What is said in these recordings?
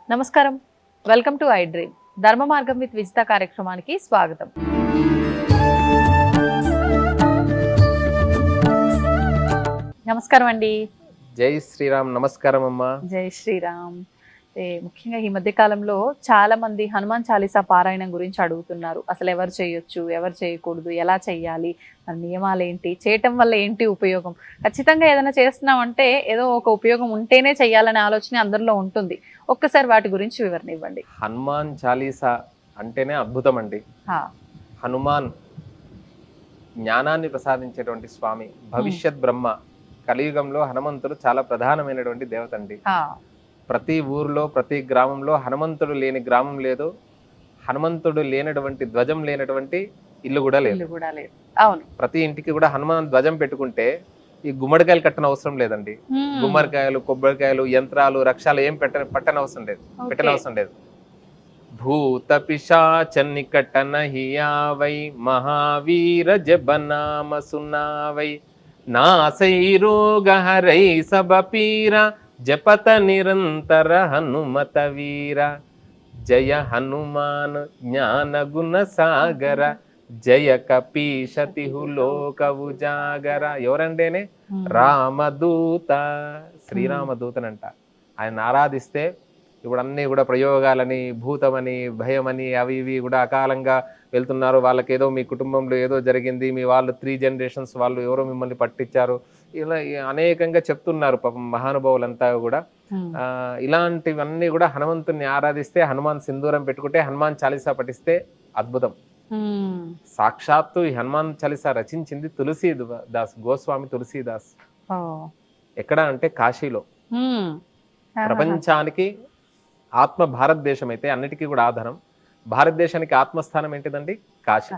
నమస్కారం, welcome to I dream. ధర్మ మార్గం విత్ విజిత కార్యక్రమానికి స్వాగతం. నమస్కారం అండి. జై శ్రీరామ్. నమస్కారం అమ్మా. జై శ్రీరామ్. ముఖ్యంగా ఈ మధ్య కాలంలో చాలా మంది హనుమాన్ చాలీసా పారాయణం గురించి అడుగుతున్నారు. అసలు ఎవరు చేయొచ్చు, ఎవరు చేయకూడదు, ఎలా చేయాలి, నియమాలు ఏంటి, చేయటం వల్ల ఏంటి ఉపయోగం? ఖచ్చితంగా ఏదైనా చేస్తున్నామంటే ఏదో ఒక ఉపయోగం ఉంటేనే చెయ్యాలనే ఆలోచన అందరిలో ఉంటుంది. ఒక్కసారి వాటి గురించి వివరణ ఇవ్వండి. హనుమాన్ చాలీసా అంటేనే అద్భుతం అండి. హనుమాన్ జ్ఞానాన్ని ప్రసాదించేటువంటి స్వామి, భవిష్యత్ బ్రహ్మ. కలియుగంలో హనుమంతుడు చాలా ప్రధానమైనటువంటి దేవత అండి. ప్రతి ఊర్లో, ప్రతి గ్రామంలో హనుమంతుడు లేని గ్రామం లేదు, హనుమంతుడు లేనటువంటి ధ్వజం లేనటువంటి ఇల్లు కూడా లేదు. అవును, ప్రతి ఇంటికి కూడా హనుమాన్ ధ్వజం పెట్టుకుంటే ఈ గుమ్మడికాయలు కట్టన అవసరం లేదండి. గుమ్మడికాయలు, కొబ్బరికాయలు, యంత్రాలు, రక్షాలు ఏం పెట్టనవసరం లేదు. భూత పిశాచన్ని కట్టనహియావై మహావీర జబనామ సునావై నాసై రోగహరై సబ పీర జపత నిరంతర హనుమత వీర. జయ హనుమాన్ జ్ఞాన గుణ సాగర జయ కపీశతిహు లోక ఉజాగర. ఎవరంటేనే రామదూత, శ్రీరామదూతనంట. ఆయన ఆరాధిస్తే ఇప్పుడు అన్నీ కూడా ప్రయోగాలని, భూతమని, భయమని అవి ఇవి కూడా అకాలంగా వెళ్తున్నారు. వాళ్ళకి ఏదో మీ కుటుంబంలో ఏదో జరిగింది, మీ వాళ్ళు 3 generations వాళ్ళు ఎవరో మిమ్మల్ని పట్టించారు, ఇలా అనేకంగా చెప్తున్నారు పాపం మహానుభావులంతా కూడా. ఇలాంటివన్నీ కూడా హనుమంతుని ఆరాధిస్తే, హనుమాన్ సింధూరం పెట్టుకుంటే, హనుమాన్ చాలీసా పఠిస్తే అద్భుతం. సాక్షాత్తు ఈ హనుమాన్ చాలీసా రచించింది తులసీదాస్, గోస్వామి తులసీదాస్. ఎక్కడ అంటే కాశీలో. ప్రపంచానికి ఆత్మ భారతదేశం అయితే అన్నిటికీ కూడా ఆధారం. భారతదేశానికి ఆత్మస్థానం ఏంటిదండి? కాశీ.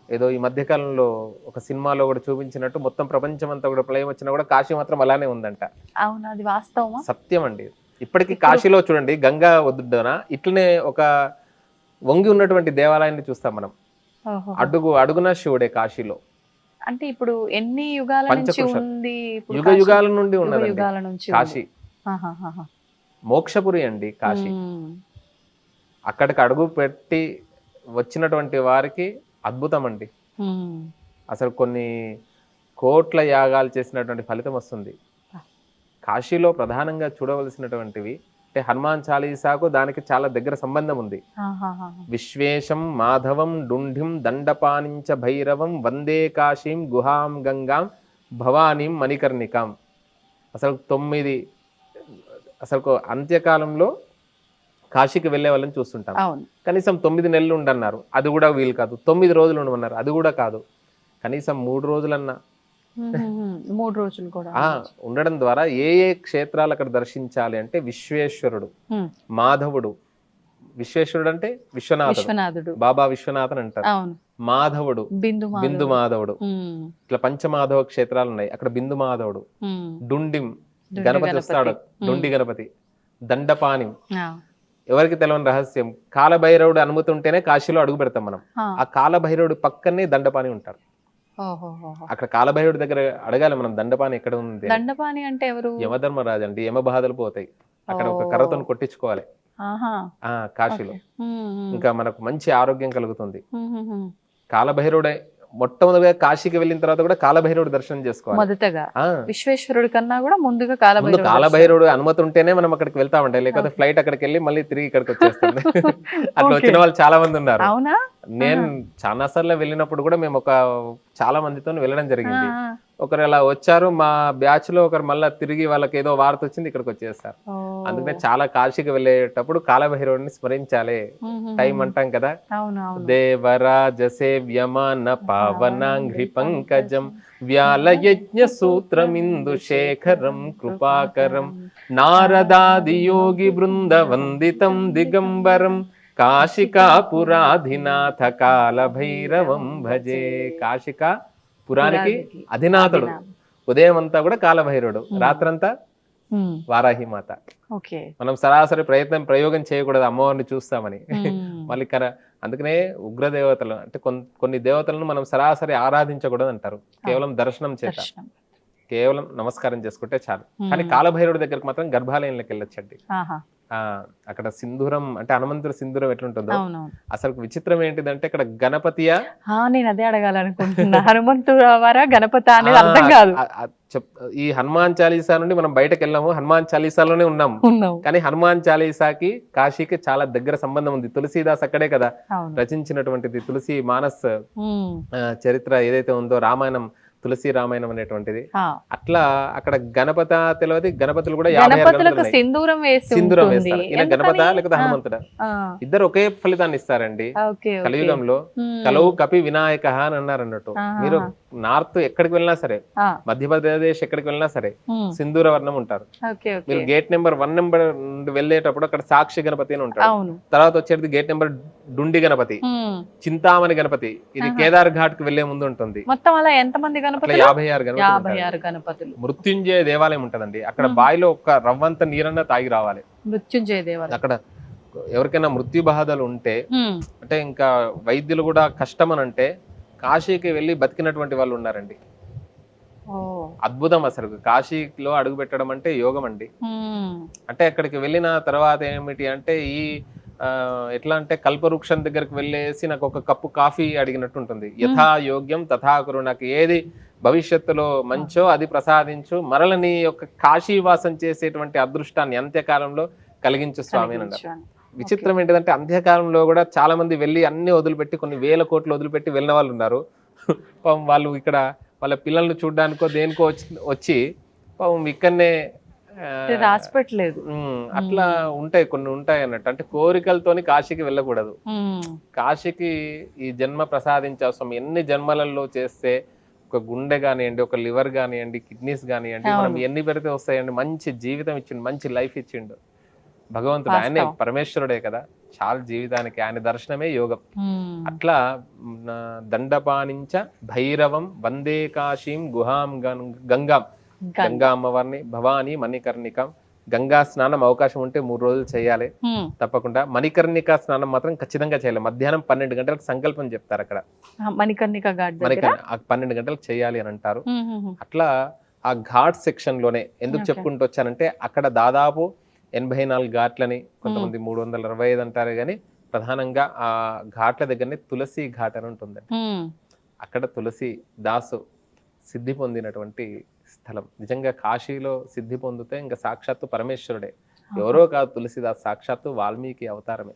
ఏదో ఈ మధ్యకాలంలో ఒక సినిమాలో కూడా చూపించినట్టు మొత్తం ప్రపంచం అంతా కూడా ప్రళయం వచ్చినా కూడా కాశీ మాత్రం అలానే ఉందంట. అవును, అది వాస్తవమా? సత్యం అండి. ఇప్పటికీ కాశీలో చూడండి, గంగా ఒడ్డున ఇట్లనే ఒక వంగి ఉన్నటువంటి దేవాలయాన్ని చూస్తాం మనం. అడుగున శివుడే కాశీలో. అంటే ఇప్పుడు ఎన్ని యుగాల నుంచి ఉంది? యుగాల నుండి ఉన్నది కాశీ. మోక్షపురి అండి కాశీ. అక్కడికి అడుగు పెట్టి వచ్చినటువంటి వారికి అద్భుతం అండి. అసలు కొన్ని కోట్ల యాగాలు చేసినటువంటి ఫలితం వస్తుంది. కాశీలో ప్రధానంగా చూడవలసినటువంటివి అంటే హనుమాన్ చాలీసాకు దానికి చాలా దగ్గర సంబంధం ఉంది. విశ్వేశం మాధవం డుంఢిం దండపానించ భైరవం వందే కాశీం గుహాం గంగాం భవానీం మణికర్ణికాం. అసలు అంత్యకాలంలో కాశీకి వెళ్లే వాళ్ళని చూస్తుంటాం. కనీసం 9 నెలలు ఉండన్నారు, అది కూడా వీలు కాదు. 9 రోజులు ఉండమన్నారు, అది కూడా కాదు. కనీసం 3 రోజులన్నా 3 రోజులు కూడా ఉండడం ద్వారా ఏ క్షేత్రాలు అక్కడ దర్శించాలి అంటే విశ్వేశ్వరుడు, మాధవుడు. విశ్వేశ్వరుడు అంటే విశ్వనాథుడు, బాబా విశ్వనాథన్ అంటారు. మాధవుడు బిందు మాధవుడు. ఇట్లా పంచమాధవ క్షేత్రాలు ఉన్నాయి. అక్కడ బిందు మాధవుడు. డుండిం గణపతి వస్తాడు, డుండి గణపతి. దండపాని ఎవరికి తెలియని రహస్యం, కాలభైరవుడు అనుమతి ఉంటేనే కాశీలో అడుగు పెడతాం మనం. ఆ కాలభైరవుడు పక్కనే దండపాని ఉంటారు. అక్కడ కాలభైరవుడి దగ్గర అడగాలి మనం, దండపాని ఎక్కడ ఉంది. దండపాని అంటే ఎవరు? యమధర్మరాజు అండి. యమ బాధలు పోతాయి అక్కడ ఒక కర్రతో కొట్టించుకోవాలి కాశీలో. ఇంకా మనకు మంచి ఆరోగ్యం కలుగుతుంది. కాలభైరవుడే మొట్టమొదటిగా కాశీకి వెళ్ళిన తర్వాత కూడా కాలభైరవుడు దర్శనం చేసుకోవాలి. మొదటగా విశ్వేశ్వరుడి కన్నా కూడా ముందుగా కాలభైరవుడు అనుమతి ఉంటేనే మనం అక్కడికి వెళ్తామంటే, లేకపోతే ఫ్లైట్ అక్కడికి వెళ్ళి మళ్ళీ తిరిగి ఇక్కడికి వచ్చేస్తుంది. అట్లా వచ్చిన వాళ్ళు చాలా మంది ఉన్నారు. నేను చాలా సార్లు వెళ్ళినప్పుడు కూడా మేము చాలా మందితో వెళ్ళడం జరిగింది. ఒకరు అలా వచ్చారు మా బ్యాచ్ లో, ఒకరు మళ్ళీ తిరిగి వాళ్ళకి ఏదో వార్త వచ్చింది ఇక్కడికి వచ్చేస్తారు. అందుకనే చాలా కాశీకి వెళ్ళేటప్పుడు కాలభైరవుడిని స్మరించాలి. టైం అంటాం కదా, దేవరాజ సేవ్యమాన పావనాంఘ్రి పంకజం వ్యాలయజ్ఞ సూత్రమిందు శేఖరం కృపాకరం నారదాది యోగి బృంద వందితం దిగంబరం కాశికాపురాధినాథ కాలభైరవం భజే. కాశికా పురానికి అధినాథుడు. ఉదయం అంతా కూడా కాలభైరవుడు, రాత్రంతా వారాహి మాత. మనం సరాసరి ప్రయోగం చేయకూడదు అమ్మవారిని చూస్తామని. మళ్ళీ అందుకనే ఉగ్రదేవతలు అంటే కొన్ని దేవతలను మనం సరాసరి ఆరాధించకూడదు అంటారు, కేవలం దర్శనం చేత. కేవలం నమస్కారం చేసుకుంటే చాలు. కానీ కాలభైరవుడి దగ్గరకు మాత్రం గర్భాలయంలోకి వెళ్ళొచ్చండి. ఆహా. అక్కడ సింధూరం అంటే హనుమంతుడి సింధూరం ఎట్లుంటుందో అవునవును. అసలు విచిత్రం ఏంటిదంటే ఇక్కడ గణపతియా నేను అదే అడగాలనుకుంటున్నా. హనుమంతుడు వారా గణపతి అనేది అర్థం కాదు. ఈ హనుమాన్ చాలీసా నుండి మనం బయటకు వెళ్ళాము, హనుమాన్ చాలీసాలోనే ఉన్నాము. కానీ హనుమాన్ చాలీసాకి కాశీకి చాలా దగ్గర సంబంధం ఉంది. తులసీదాస్ అక్కడే కదా రచించినటువంటిది తులసి మానస్ చరిత్ర ఏదైతే ఉందో, రామాయణం, తులసి రామాయణం అనేటువంటిది. అట్లా అక్కడ గణపత తెలియదు, గణపతులు కూడా సింధూరం వేస్తారు. ఇలా గణపత లేకపోతే హనుమంతుడా ఇద్దరు ఒకే ఫలితాన్ని ఇస్తారండి. కలియుగంలో కలవు కపి వినాయక అని అన్నారు అన్నట్టు. మీరు నార్త్ ఎక్కడికి వెళ్ళినా సరే, మధ్యప్రదేశ్ ఎక్కడికి వెళ్ళినా సరే సింధూర వర్ణం ఉంటారు. మీరు గేట్ నెంబర్ 1 నెంబర్ నుండి వెళ్ళేటప్పుడు అక్కడ సాక్షి గణపతి అని ఉంటారు. తర్వాత వచ్చేది గేట్ నెంబర్ డుండి గణపతి, చింతామణి గణపతి, ఇది కేదార్ ఘాట్ కి వెళ్లే ముందు ఉంటుంది. మొత్తం అలా ఎంతమంది గణపతులు? 56 గణపతులు. మృత్యుంజయ దేవాలయం ఉంటదండి. అక్కడ బావిలో ఒక రవ్వంత నీరన్నా తాగి రావాలి. మృత్యుంజయ దేవాలయం. అక్కడ ఎవరికైనా మృత్యు బాధలు ఉంటే, అంటే ఇంకా వైద్యులు కూడా కష్టం అని అంటే, కాశీకి వెళ్ళి బతికినటువంటి వాళ్ళు ఉన్నారండి. అద్భుతం. అసలు కాశీలో అడుగు పెట్టడం అంటే యోగం అండి. అంటే అక్కడికి వెళ్ళిన తర్వాత ఏమిటి అంటే, ఈ ఎట్లా అంటే కల్పవృక్షం దగ్గరికి వెళ్ళేసి నాకు ఒక కప్పు కాఫీ అడిగినట్టు ఉంటుంది. యథా యోగ్యం తథాకురు, నాకు ఏది భవిష్యత్తులో మంచో అది ప్రసాదించు, మరల నీ యొక్క కాశీవాసం చేసేటువంటి అదృష్టాన్ని అంత్యకాలంలో కలిగించు స్వామి అని అన్నారు. విచిత్రం ఏంటిదంటే అంత్యకాలంలో కూడా చాలా మంది వెళ్ళి అన్ని వదిలిపెట్టి, కొన్ని వేల కోట్లు వదిలిపెట్టి వెళ్ళిన వాళ్ళు ఉన్నారు. వాళ్ళు ఇక్కడ వాళ్ళ పిల్లల్ని చూడడానికో దేనికో వచ్చి పాపం ఇక్కడనే రాసిపెట్టలేదు. అట్లా ఉంటాయి, కొన్ని ఉంటాయి అన్నట్టు. అంటే కోరికలతోని కాశీకి వెళ్ళకూడదు. కాశీకి ఈ జన్మ ప్రసాదించే అవసరం. ఎన్ని జన్మలలో చేస్తే ఒక గుండె కానివ్వండి, ఒక లివర్ కానివ్వండి, కిడ్నీస్ కానివ్వండి, మనం ఎన్ని పెడితే వస్తాయండి. మంచి జీవితం ఇచ్చిండు, మంచి లైఫ్ ఇచ్చిండు భగవంతుడు. ఆయనే పరమేశ్వరుడే కదా. చాలా జీవితానికి ఆయన దర్శనమే యోగం. అట్లా దండపానించ భైరవం వందే కాశీం గుహాం గంగాం, గంగా అమ్మవారిని, భవానీ మణికర్ణికం. గంగా స్నానం అవకాశం ఉంటే 3 రోజులు చేయాలి తప్పకుండా. మణికర్ణిక స్నానం మాత్రం ఖచ్చితంగా చేయాలి. మధ్యాహ్నం 12 గంటలకు సంకల్పం చెప్తారు అక్కడ. మణికర్ణిక 12 గంటలకు చేయాలి అని అంటారు. అట్లా ఆ ఘాట్ సెక్షన్ లోనే ఎందుకు చెప్పుకుంటూ వచ్చానంటే, అక్కడ దాదాపు 84 ఘాట్లని, కొంతమంది 365 అంటారు. కానీ ప్రధానంగా ఆ ఘాట్ల దగ్గరనే తులసి ఘాట్ అని ఉంటుంది. అక్కడ తులసి దాసు సిద్ధి పొందినటువంటి స్థలం. నిజంగా కాశీలో సిద్ధి పొందితే ఇంకా సాక్షాత్తు పరమేశ్వరుడే, ఎవరో కాదు తులసిదాస్, సాక్షాత్తు వాల్మీకి అవతారమే.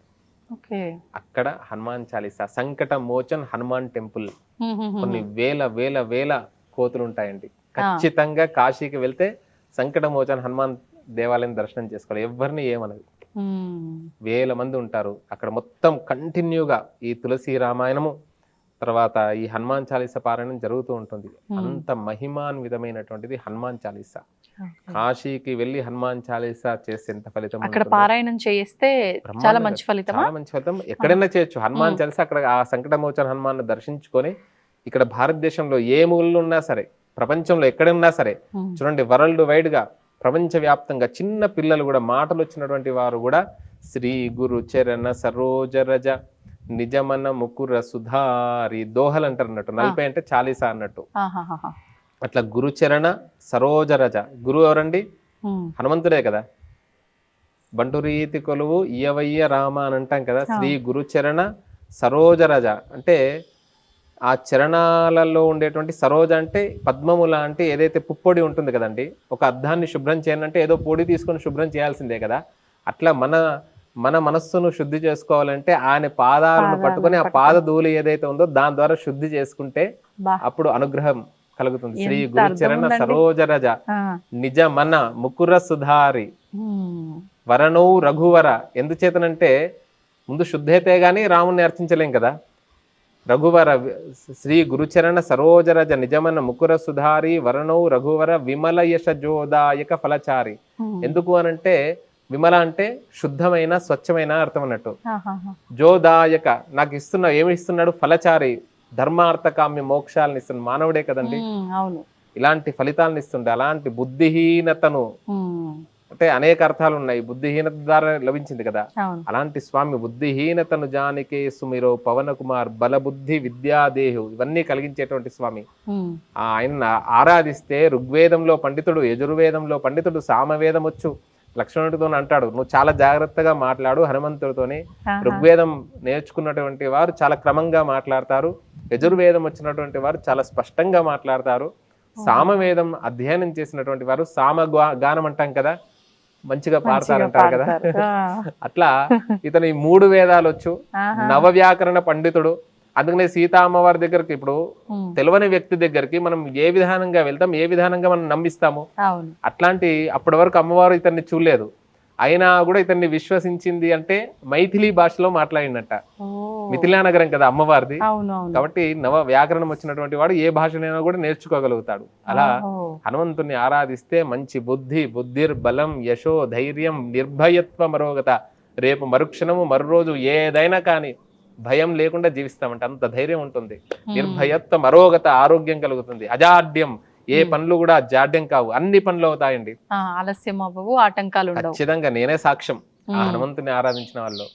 అక్కడ హనుమాన్ చాలీసా, సంకట మోచన్ హనుమాన్ టెంపుల్, కొన్ని వేల వేల వేల కోతులు ఉంటాయండి. ఖచ్చితంగా కాశీకి వెళ్తే సంకట మోచన్ హనుమాన్ దేవాలయం దర్శనం చేసుకోవాలి. ఎవరిని ఏమనదు. వేల మంది ఉంటారు అక్కడ. మొత్తం కంటిన్యూగా ఈ తులసి రామాయణము, తర్వాత ఈ హనుమాన్ చాలీసా పారాయణం జరుగుతూ ఉంటుంది. అంత మహిమాన్వితమైనటువంటిది హనుమాన్ చాలీసా. కాశీకి వెళ్ళి హనుమాన్ చాలీసా చేస్తే ఎంత ఫలితం, అక్కడ పారాయణం చేస్తే చాలా మంచి ఫలితం. చాలా మంచి ఫలితం. ఎక్కడైనా చేయొచ్చు హనుమాన్ చాలీసా. అక్కడ ఆ సంకటమోచన హనుమాన్ దర్శించుకొని, ఇక్కడ భారతదేశంలో ఏ మూలలో ఉన్నా సరే, ప్రపంచంలో ఎక్కడున్నా సరే చూడండి, వరల్డ్ వైడ్ గా ప్రపంచవ్యాప్తంగా చిన్న పిల్లలు కూడా, మాటలు వచ్చినటువంటి వారు కూడా శ్రీ గురు చరణ సరోజరజ నిజమన ముకుర సుధారి దోహలు అంటారు అన్నట్టు. 40 అంటే చాలీసా అన్నట్టు. అట్లా గురుచరణ సరోజరజ. గురువు ఎవరండి? హనుమంతుడే కదా. బంటురీతి కొలువు ఇయవయ్య రామ అని అంటాం కదా. శ్రీ గురుచరణ సరోజరజ అంటే ఆ చరణాలలో ఉండేటువంటి సరోజ అంటే పద్మముల అంటే ఏదైతే పుప్పొడి ఉంటుంది కదండి. ఒక అద్దాన్ని శుభ్రం చేయాలంటే ఏదో పొడి తీసుకొని శుభ్రం చేయాల్సిందే కదా. అట్లా మన మనస్సును శుద్ధి చేసుకోవాలంటే ఆయన పాదాలను పట్టుకొని ఆ పాద ధూళి ఏదైతే ఉందో దాని ద్వారా శుద్ధి చేసుకుంటే అప్పుడు అనుగ్రహం కలుగుతుంది. శ్రీ గురుచరణ సరోజరజ నిజ మన ముకుర సుధారి వరణౌ రఘువర. ఎందుచేతనంటే ముందు శుద్ధైతే గాని రాముని అర్చించలేం కదా. రఘువర శ్రీ గురుచరణ సరోజరజ నిజమన ముకుర సుధారి వరణౌ రఘువర విమల యశ జోదాయక ఫలచారి. ఎందుకు అనంటే విమల అంటే శుద్ధమైన, స్వచ్ఛమైన అర్థం అన్నట్టు. జోదాయక నాకు ఇస్తున్నా, ఏమి ఇస్తున్నాడు? ఫలచారి, ధర్మార్థ కామ్య మోక్షాలను ఇస్తున్నాడు. మానవుడే కదండి, ఇలాంటి ఫలితాలను ఇస్తుండే. అలాంటి బుద్ధిహీనతను అంటే అనేక అర్థాలు ఉన్నాయి. బుద్ధిహీనత ద్వారా లభించింది కదా. అవును. అలాంటి స్వామి బుద్ధిహీనతను జానికే సుమిరో పవన కుమార్ బలబుద్ధి విద్యాదేహు ఇవన్నీ కలిగించేటువంటి స్వామి. ఆయన ఆరాధిస్తే ఋగ్వేదంలో పండితుడు, యజుర్వేదంలో పండితుడు, సామవేదం వచ్చు. లక్ష్మణుడితో అంటాడు, నువ్వు చాలా జాగ్రత్తగా మాట్లాడు హనుమంతుడితోని. ఋగ్వేదం నేర్చుకున్నటువంటి వారు చాలా క్రమంగా మాట్లాడతారు, యజుర్వేదం వచ్చినటువంటి వారు చాలా స్పష్టంగా మాట్లాడతారు, సామవేదం అధ్యయనం చేసినటువంటి వారు గానం అంటాం కదా, మంచిగా పాడతారంటారు కదా. అట్లా ఇతను ఈ 3 వేదాలు వచ్చు, నవ వ్యాకరణ పండితుడు. అందుకనే సీతా అమ్మవారి దగ్గరికి ఇప్పుడు తెలియని వ్యక్తి దగ్గరికి మనం ఏ విధానంగా వెళ్తాం, ఏ విధానంగా మనం నమ్మిస్తాము. అట్లాంటి అప్పటి వరకు అమ్మవారు ఇతన్ని చూడలేదు, అయినా కూడా ఇతన్ని విశ్వసించింది అంటే మైథిలి భాషలో మాట్లాడినట్ట. మిథిలా నగరం కదా అమ్మవారిది, కాబట్టి నవ వ్యాకరణం వచ్చినటువంటి వాడు ఏ భాషనైనా కూడా నేర్చుకోగలుగుతాడు. అలా హనుమంతుని ఆరాధిస్తే మంచి బుద్ధిర్ బలం యశో ధైర్యం నిర్భయత్వ మరోగత. రేపు మరుక్షణము మరోరోజు ఏదైనా కానీ భయం లేకుండా జీవిస్తామంట, అంత ధైర్యం ఉంటుంది. నిర్భయత్వ మరోగత, ఆరోగ్యం కలుగుతుంది. అజాడ్యం, ఏ పనులు కూడా జాడ్యం కావు, అన్ని పనులు అవుతాయండి, ఆలస్యం అవ్వవు, ఆటంకాలు ఉండవు. ఖచ్చితంగా నేనే సాక్ష్యం. ఆ హనుమంతుని ఆరాధించిన వాళ్ళు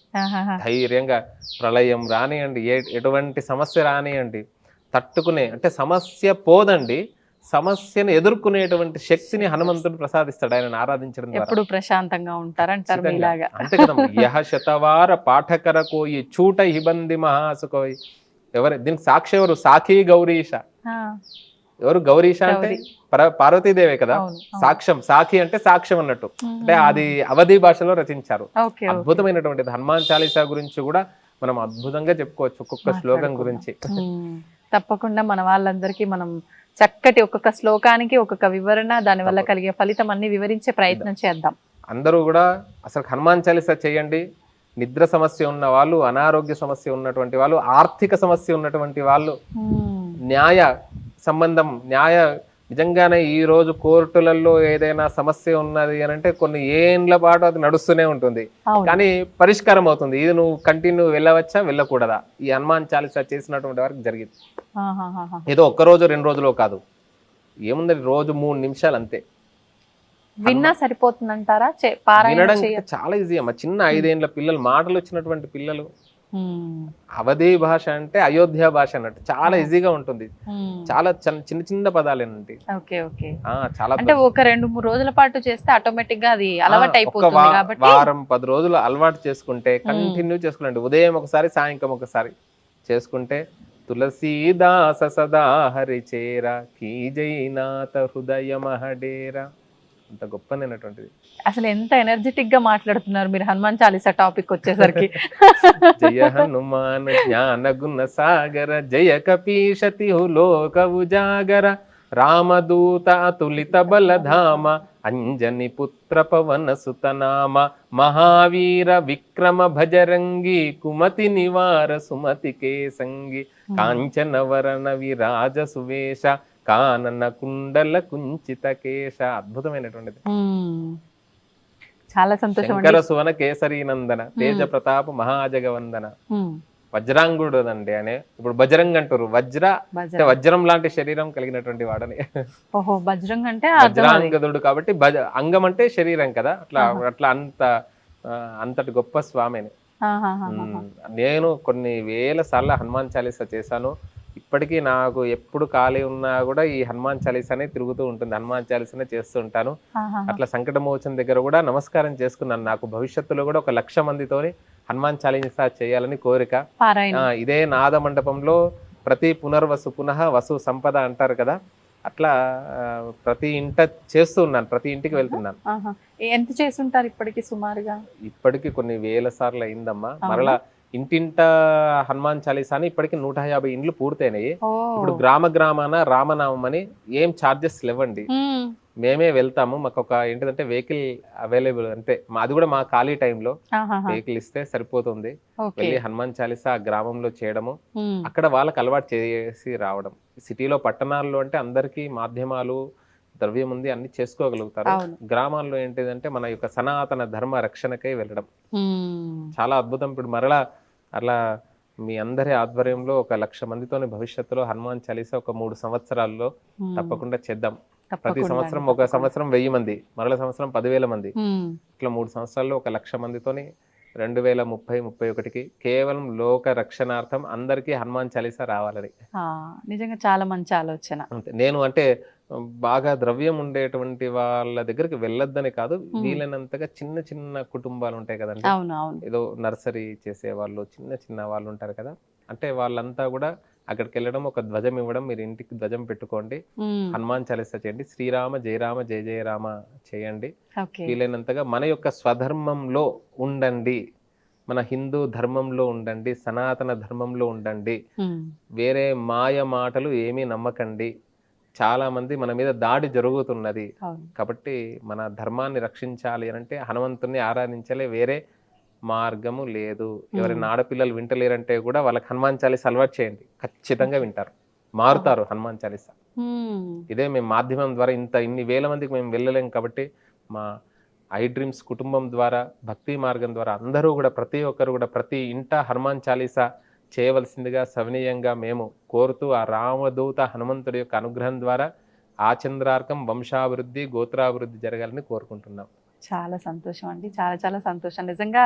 ధైర్యంగా ప్రళయం రానియండి, ఎటువంటి సమస్య రానియండి, తట్టుకునే అంటే సమస్య పోదండి, సమస్యను ఎదుర్కొనేటువంటి శక్తిని హనుమంతుడు ప్రసాదిస్తాడు ఆయన ఆరాధించడం ద్వారా. ఎప్పుడు ప్రశాంతంగా ఉంటారంటారు మీలాగా. అంతే కదా. యహ శతవార పాఠకర కోయి చూట హిబంది మహాసుకోయి. ఎవరు దీనికి సాక్షి? ఎవరు? సాఖి గౌరీష. ఎవరు గౌరీష అంటే పార్వతీదేవే కదా. సాక్ష్యం, సాఖి అంటే సాక్ష్యం అన్నట్టు. అంటే అది అవధి భాషలో రచించారు. అద్భుతమైనటువంటి హనుమాన్ చాలీసా గురించి కూడా మనం అద్భుతంగా చెప్పుకోవచ్చు, ఒక్కొక్క శ్లోకం గురించి. తప్పకుండా మన వాళ్ళందరికీ మనం చక్కటి ఒక్కొక్క శ్లోకానికి ఒక్కొక్క వివరణ, దాని వల్ల కలిగే ఫలితం అన్ని వివరించే ప్రయత్నం చేద్దాం. అందరూ కూడా అసలు హనుమాన్ చాలీసా చేయండి. నిద్ర సమస్య ఉన్న వాళ్ళు, అనారోగ్య సమస్య ఉన్నటువంటి వాళ్ళు, ఆర్థిక సమస్య ఉన్నటువంటి వాళ్ళు, న్యాయ సంబంధం నిజంగానే ఈ రోజు కోర్టులలో ఏదైనా సమస్య ఉన్నది అని అంటే కొన్ని ఏండ్ల పాటు అది నడుస్తూనే ఉంటుంది, కానీ పరిష్కారం అవుతుంది. ఇది నువ్వు కంటిన్యూ వెళ్ళవచ్చా వెళ్ళకూడదా? ఈ హనుమాన్ చాలీసా చేసినటువంటి వారికి జరిగింది. ఏదో 1 రోజు 2 రోజులో కాదు, ఏముంది రోజు 3 నిమిషాలు అంతే. విన్నా సరిపోతుందంటారా? వినడం చాలా ఈజీ అమ్మ. చిన్న 5 ఏళ్ల పిల్లలు, మాటలు వచ్చినటువంటి పిల్లలు, అవధి భాష అంటే అయోధ్య భాష అన్నట్టు చాలా ఈజీగా ఉంటుంది. చాలా చిన్న చిన్న పదాలేనండి. చాలా అంటే 1-2-3 రోజుల పాటు చేస్తే ఆటోమేటిక్ గా అది అలవాటు అయిపోతుంది కాబట్టి వారం 10 రోజులు అలవాటు చేసుకుంటే కంటిన్యూ చేసుకోండి. ఉదయం ఒకసారి, సాయంత్రం ఒకసారి చేసుకుంటే తులసీదాస సదా హరిచేరా కీ జైనాథ హృదయ మహడేరా. అంత గొప్పనైనటువంటిది. అసలు ఎంత ఎనర్జెటిక్ గా మాట్లాడుతున్నారు మీరు హనుమాన్ చాలీసా టాపిక్ వచ్చేసరికి. జయ హనుమాన్ జ్ఞాన గుణ సాగర జయ కపీశతి లోక ఉజాగర రామదూత అతులిత బలధామ అంజని పుత్ర పవన సుతనామ మహావీర విక్రమ భజరంగి కుమతి నివార సుమతి కేసంగి కాంచన వరణ విరాజ సువేశ కానన కుండల కుంచిత కేశ. అద్భుతమైనటువంటిది. చాలా సంతోషం. శంకర సువన కేసరి నందన తేజ ప్రతాప మహాజగవందన. వజ్రాంగుడు అండి అనే. ఇప్పుడు బజరంగ్ అంటారు, వజ్రం లాంటి శరీరం కలిగినటువంటి వాడని. బజరంగ్ అంటే వజ్రాంగదుడు కాబట్టి అంగం అంటే శరీరం కదా, అట్లా అంతటి గొప్ప స్వామిని. నేను కొన్ని వేల సార్లు హనుమాన్ చాలీసా చేశాను. ఇప్పటికీ నాకు ఎప్పుడు ఖాళీ ఉన్నా కూడా ఈ హనుమాన్ చాలీసానే తిరుగుతూ ఉంటుంది, హనుమాన్ చాలీసానే చేస్తూ ఉంటాను. అట్లా సంకటమోచన దగ్గర కూడా నమస్కారం చేసుకున్నాను. నాకు భవిష్యత్తులో కూడా 1,00,000 మందితోని హనుమాన్ చాలీసా చేయాలని కోరిక. ఇదే నాద మండపంలో ప్రతి పునర్వసు పునః వసు సంపద అంటారు కదా, అట్లా ప్రతి ఇంట చేస్తూ ఉన్నాను, ప్రతి ఇంటికి వెళ్తున్నాను. ఎంత చేస్తుంటారు ఇప్పటికి సుమారుగా? ఇప్పటికి కొన్ని వేల సార్లు అయిందమ్మా. మరలా ఇంటింట హనుమాన్ చాలీసా అని ఇప్పటికి 150 ఇండ్లు పూర్తయినాయి. ఇప్పుడు గ్రామాన రామనామం అని ఏం ఛార్జెస్ లేవండి, మేమే వెళ్తాము. మాకు ఒక ఏంటిదంటే వెహికల్ అవైలబుల్, అంటే అది కూడా మా ఖాళీ టైంలో వెహికల్ ఇస్తే సరిపోతుంది. వెళ్ళి హనుమాన్ చాలీసా గ్రామంలో చేయడము, అక్కడ వాళ్ళకి అలవాటు చేసి రావడం. సిటీలో పట్టణాల్లో అంటే అందరికీ మాధ్యమాలు ద్రవ్యం ఉంది, అన్ని చేసుకోగలుగుతారు. గ్రామాల్లో ఏంటిదంటే మన యొక్క సనాతన ధర్మ రక్షణకై వెళ్ళడం చాలా అద్భుతం. ఇప్పుడు మరలా అలా మీ అందరి ఆధ్వర్యంలో 1,00,000 మందితోని భవిష్యత్తులో హనుమాన్ చాలీసా ఒక 3 సంవత్సరాల్లో తప్పకుండా చేద్దాం. ప్రతి తప్పకుండా సంవత్సరం అండి, ఒక సంవత్సరం 1000 మంది, మరల సంవత్సరం 10,000 మంది, ఉమ్, ఇట్లా 3 సంవత్సరాల్లో 1,00,000 మందితోని 2030-31కి కేవలం లోక రక్షణార్థం అందరికీ హనుమాన్ చాలీసా రావాలని. ఆ, నిజంగా చాలా మంచి ఆలోచన. అంతే. నేను అంటే బాగా ద్రవ్యం ఉండేటువంటి వాళ్ళ దగ్గరికి వెళ్ళొద్దని కాదు, వీలైనంతగా చిన్న చిన్న కుటుంబాలు ఉంటాయి కదండి, అవును అవును. ఏదో నర్సరీ చేసే వాళ్ళు, చిన్న చిన్న వాళ్ళు ఉంటారు కదా, అంటే వాళ్ళంతా కూడా అక్కడికి వెళ్ళడం, ఒక ధ్వజం ఇవ్వడం, మీరు ఇంటికి ధ్వజం పెట్టుకోండి, ఉమ్, హనుమాన్ చాలీసా చేయండి, శ్రీరామ జయ రామ జయ జయ రామ చేయండి, ఓకే. వీలైనంతగా మన యొక్క స్వధర్మంలో ఉండండి, మన హిందూ ధర్మంలో ఉండండి, సనాతన ధర్మంలో ఉండండి, ఉమ్, వేరే మాయ మాటలు ఏమీ నమ్మకండి. చాలా మంది మన మీద దాడి జరుగుతున్నది అవును. కాబట్టి మన ధర్మాన్ని రక్షించాలి అని అంటే హనుమంతుని ఆరాధించాలి, వేరే మార్గము లేదు. ఎవరైనా ఆడపిల్లలు వింటలేరంటే కూడా వాళ్ళకి హనుమాన్ చాలీసా అలవాటు చేయండి, ఖచ్చితంగా వింటారు, మారుతారు హనుమాన్ చాలీసా. ఉమ్, ఇదే మేము మాధ్యమం ద్వారా ఇన్ని వేల మందికి మేము వెళ్ళలేం కాబట్టి మా ఐ డ్రీమ్స్ కుటుంబం ద్వారా, భక్తి మార్గం ద్వారా అందరూ కూడా, ప్రతి ఒక్కరు కూడా ప్రతి ఇంట హనుమాన్ చాలీసా చేయవలసిందిగా సవినీయంగా మేము కోరుతూ, ఆ రామదూత హనుమంతుడి యొక్క అనుగ్రహం ద్వారా ఆచంద్రార్కం వంశాభివృద్ధి గోత్రాభివృద్ధి జరగాలని కోరుకుంటున్నాం. చాలా సంతోషం అండి, చాలా చాలా సంతోషం. నిజంగా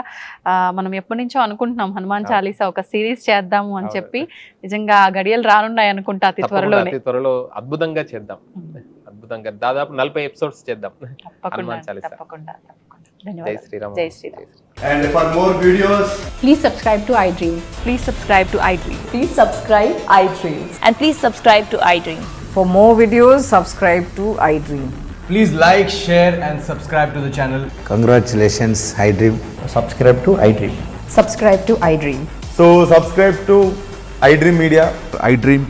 మనం ఎప్పటి నుంచో అనుకుంటున్నాం హనుమాన్ చాలీసా ఒక సిరీస్ చేద్దాము అని చెప్పి, నిజంగా ఆ గడియలు రానున్నాయి అనుకుంటా అతి త్వరలోనే. అతి త్వరలో అద్భుతంగా చేద్దాం, అద్భుతంగా దాదాపు 40 ఎపిసోడ్స్ చేద్దాం తప్పకుండా హనుమాన్ చాలీసా. తప్పకుండా తప్పకుండా. జై ధన్యవాదాలు. శ్రీరామ్. జై Sriram. And for more videos, Please subscribe to iDream. Please subscribe to iDream. Please subscribe iDream. And please subscribe to iDream. For more videos, subscribe to iDream. please like, share, and subscribe to the channel. Congratulations, iDream. subscribe to iDream. Subscribe to iDream. So subscribe to iDream Media. iDream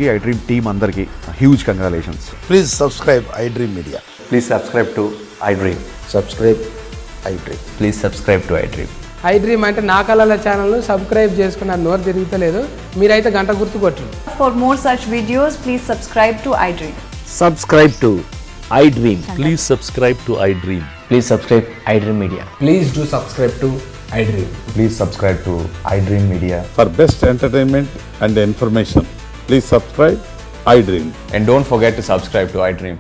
team అందరికి huge congratulations. Please subscribe iDream Media. Please subscribe to iDream. Subscribe iDream. Please subscribe to iDream. iDream అంటే నా కళల ఛానల్ను subscribe చేసుకున్న నోరు తిరుగుతలేదు, మీరైతే గంట గుర్తు కొట్టండి. For more such videos, please subscribe to iDream. Subscribe to iDream. Please subscribe to iDream. Please subscribe iDream Media. Please do subscribe to iDream. Please subscribe to iDream Media. For best entertainment and information please subscribe iDream. And don't forget to subscribe to iDream.